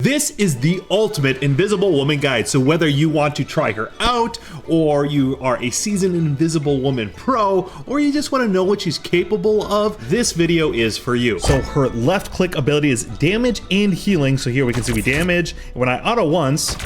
This is the ultimate Invisible Woman guide, so whether you want to try her out, or you are a seasoned Invisible Woman pro, or you just want to know what she's capable of, this video is for you. So her left click ability is damage and healing, so here we can see we damage. When I auto once,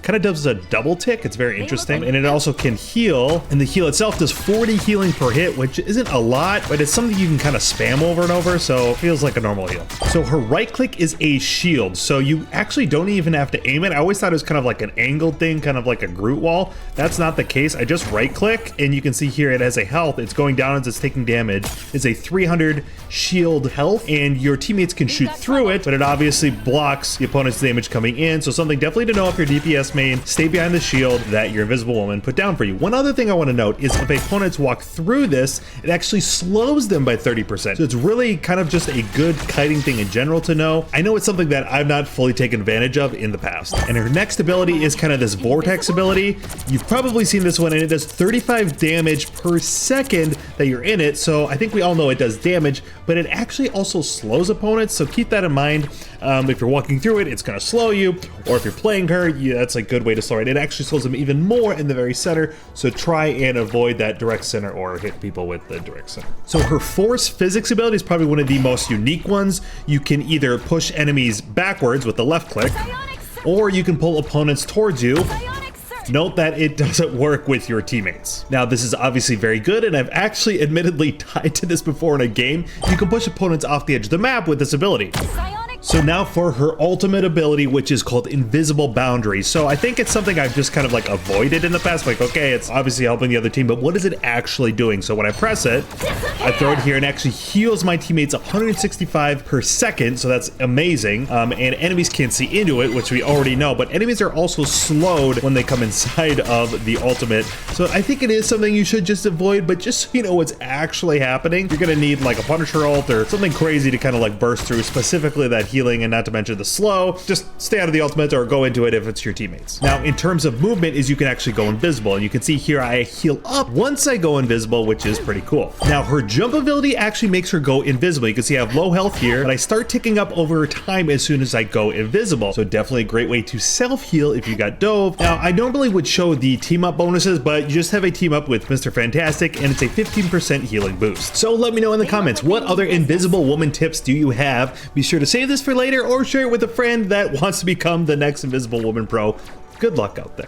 kind of does a double tick. It's very interesting. And it also can heal, and the heal itself does 40 healing per hit, which isn't a lot, but it's something you can kind of spam over and over, so it feels like a normal heal. So her right click is a shield, so you actually don't even have to aim it. I always thought it was kind of like an angled thing, kind of like a Groot wall. That's not the case. I just right click, and you can see here it has a health. It's going down as it's taking damage. It's a 300 shield health, and your teammates can shoot through it, but it obviously blocks the opponent's damage coming in. So something definitely to know if you're DPS main, stay behind the shield that your Invisible Woman put down for you. One other thing I want to note is if opponents walk through this, it actually slows them by 30%. So it's really kind of just a good kiting thing in general to know. I know it's something that I've not fully taken advantage of in the past. And her next ability is kind of this vortex ability. You've probably seen this one, and it does 35 damage per second that you're in it. So I think we all know it does damage, but it actually also slows opponents. So keep that in mind. If you're walking through it, it's going to slow you, or if you're playing her, that's a good way to slow it. It actually slows them even more in the very center, so try and avoid that direct center or hit people with the direct center. So her force physics ability is probably one of the most unique ones. You can either push enemies backwards with the left click, or you can pull opponents towards you. Note that it doesn't work with your teammates. Now, this is obviously very good, and I've actually admittedly died to this before in a game. You can push opponents off the edge of the map with this ability. So now for her ultimate ability, which is called Invisible Boundary. So I think it's something I've just kind of like avoided in the past. Like, okay, it's obviously helping the other team, but what is it actually doing? So when I press it, I throw it here and it actually heals my teammates 165 per second. So that's amazing. And enemies can't see into it, which we already know, but enemies are also slowed when they come inside of the ultimate. So I think it is something you should just avoid, but just so you know what's actually happening, you're gonna need like a Punisher ult or something crazy to kind of like burst through, specifically that healing, and not to mention the slow. Just stay out of the ultimate or go into it if it's your teammates. Now, in terms of movement, is you can actually go invisible, and you can see here I heal up once I go invisible, which is pretty cool. Now, her jump ability actually makes her go invisible. You can see I have low health here, but I start ticking up over time as soon as I go invisible. So definitely a great way to self-heal if you got dove. Now, I normally would show the team up bonuses, but you just have a team up with Mr. Fantastic, and it's a 15% healing boost. So let me know in the comments, what other Invisible Woman tips do you have? Be sure to save this for later, or share it with a friend that wants to become the next Invisible Woman pro. Good luck out there.